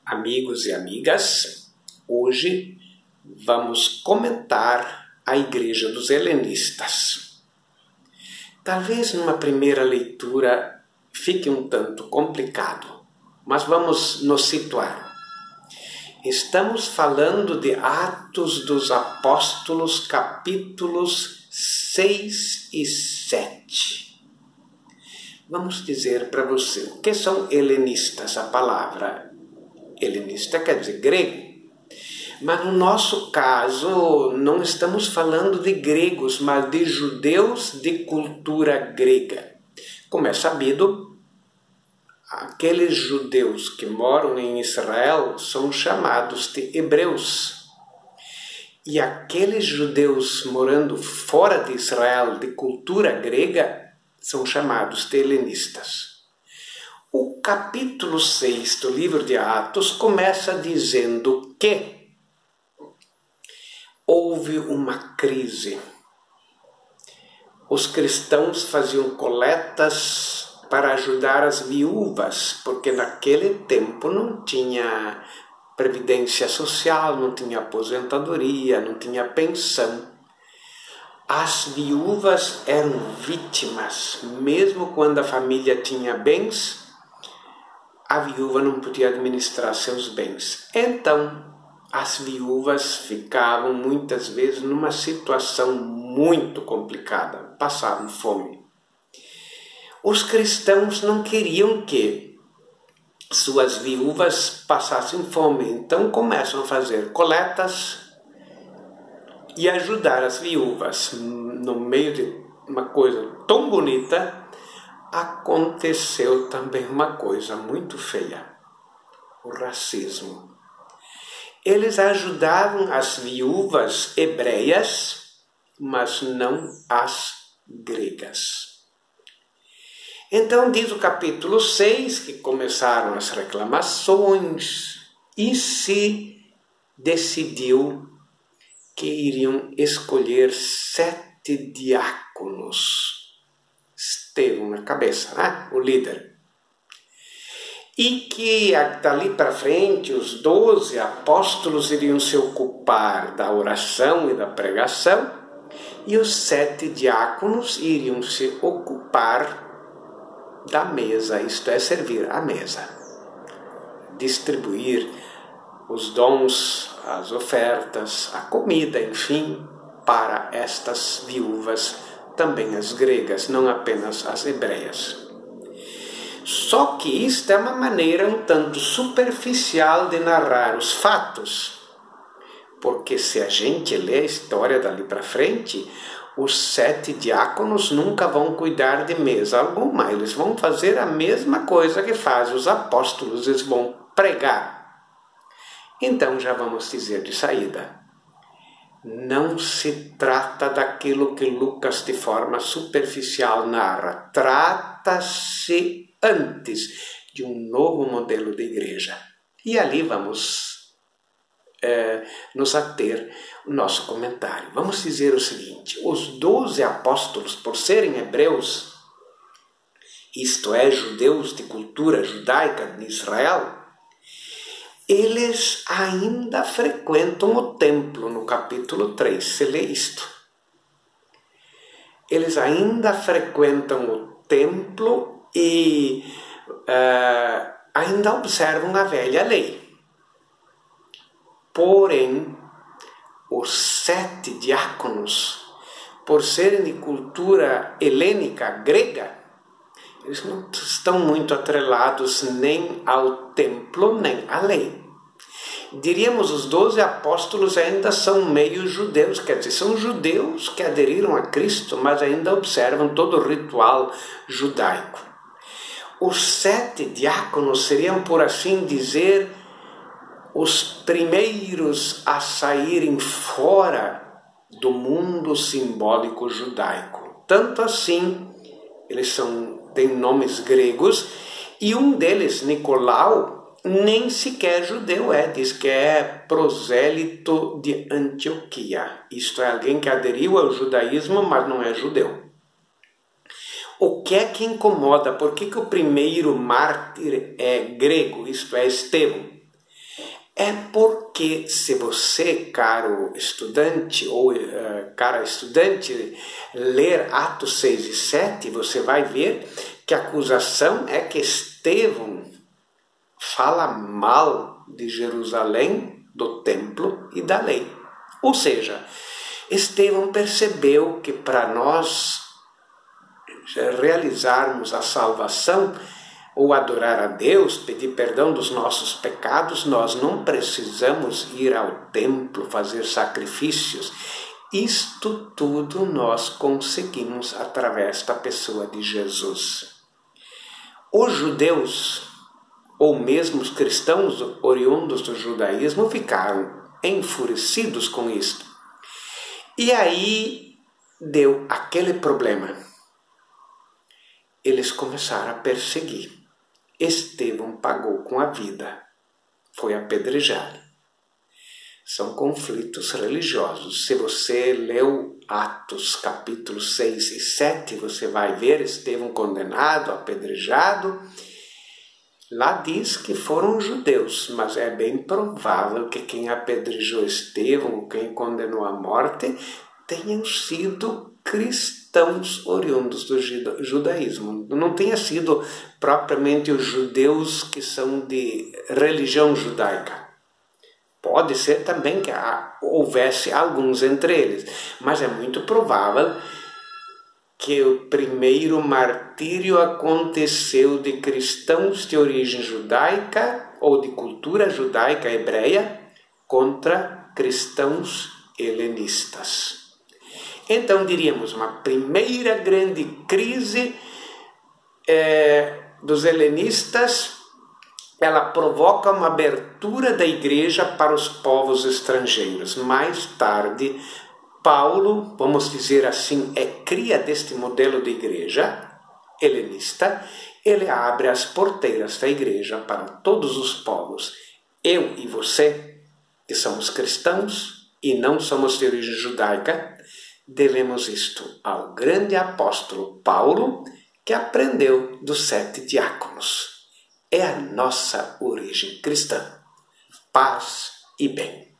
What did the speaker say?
Amigos e amigas, hoje vamos comentar a Igreja dos Helenistas. Talvez numa primeira leitura fique um tanto complicado, mas vamos nos situar. Estamos falando de Atos dos Apóstolos, capítulos 6 e 7. Vamos dizer para você o que são helenistas. A palavra helenista quer dizer grego. Mas no nosso caso, não estamos falando de gregos, mas de judeus de cultura grega. Como é sabido, aqueles judeus que moram em Israel são chamados de hebreus. E aqueles judeus morando fora de Israel, de cultura grega, são chamados de helenistas. O capítulo 6 do livro de Atos começa dizendo que houve uma crise. Os cristãos faziam coletas para ajudar as viúvas, porque naquele tempo não tinha previdência social, não tinha aposentadoria, não tinha pensão. As viúvas eram vítimas, mesmo quando a família tinha bens, a viúva não podia administrar seus bens. Então, as viúvas ficavam muitas vezes numa situação muito complicada, passavam fome. Os cristãos não queriam que suas viúvas passassem fome, então começam a fazer coletas e ajudar as viúvas. No meio de uma coisa tão bonita, aconteceu também uma coisa muito feia: o racismo. Eles ajudavam as viúvas hebreias, mas não as gregas. Então diz o capítulo 6 que começaram as reclamações e se decidiu que iriam escolher 7 diáconos. Estevão na cabeça, né? O líder. E que dali para frente os 12 apóstolos iriam se ocupar da oração e da pregação, e os 7 diáconos iriam se ocupar da mesa, isto é, servir a mesa, distribuir os dons, as ofertas, a comida, enfim, para estas viúvas, também as gregas, não apenas as hebreias. Só que isto é uma maneira um tanto superficial de narrar os fatos, porque se a gente lê a história dali para frente, os 7 diáconos nunca vão cuidar de mesa alguma, eles vão fazer a mesma coisa que fazem os apóstolos, eles vão pregar. Então já vamos dizer de saída, não se trata daquilo que Lucas de forma superficial narra, trata-se antes de um novo modelo de igreja. E ali vamos nos ater o nosso comentário. Vamos dizer o seguinte: os 12 apóstolos, por serem hebreus, isto é, judeus de cultura judaica de Israel, eles ainda frequentam o templo. No capítulo 3 se lê isto. Eles ainda frequentam o templo e ainda observam a velha lei. Porém, os 7 diáconos, por serem de cultura helênica, grega, eles não estão muito atrelados nem ao templo, nem à lei. Diríamos, os 12 apóstolos ainda são meio judeus, quer dizer, são judeus que aderiram a Cristo, mas ainda observam todo o ritual judaico. Os 7 diáconos seriam, por assim dizer, os primeiros a saírem fora do mundo simbólico judaico. Tanto assim, eles têm nomes gregos, e um deles, Nicolau, nem sequer judeu diz que é prosélito de Antioquia. Isto é, alguém que aderiu ao judaísmo, mas não é judeu. O que é que incomoda? Por que o primeiro mártir é grego, isto é, Estevão? É porque se você, caro estudante ou cara estudante, ler Atos 6 e 7, você vai ver que a acusação é que Estevão fala mal de Jerusalém, do templo e da lei. Ou seja, Estevão percebeu que para nós realizarmos a salvação ou adorar a Deus, pedir perdão dos nossos pecados, nós não precisamos ir ao templo, fazer sacrifícios. Isto tudo nós conseguimos através da pessoa de Jesus. Os judeus, ou mesmo os cristãos oriundos do judaísmo, ficaram enfurecidos com isto. E aí deu aquele problema. Eles começaram a perseguir. Estevão pagou com a vida, foi apedrejado. São conflitos religiosos. Se você leu Atos capítulos 6 e 7, você vai ver Estevão condenado, apedrejado. Lá diz que foram judeus, mas é bem provável que quem apedrejou Estevão, quem condenou à morte, tenham sido cristãos oriundos do judaísmo. Não tenha sido propriamente os judeus que são de religião judaica. Pode ser também que houvesse alguns entre eles, mas é muito provável que o primeiro martírio aconteceu de cristãos de origem judaica ou de cultura judaica hebreia contra cristãos helenistas. Então diríamos uma primeira grande crise dos helenistas. Ela provoca uma abertura da igreja para os povos estrangeiros. Mais tarde, Paulo, vamos dizer assim, cria deste modelo de igreja helenista. Ele abre as porteiras da igreja para todos os povos. Eu e você, que somos cristãos e não somos de origem judaica, devemos isto ao grande apóstolo Paulo, que aprendeu dos 7 diáconos. É a nossa origem cristã. Paz e bem.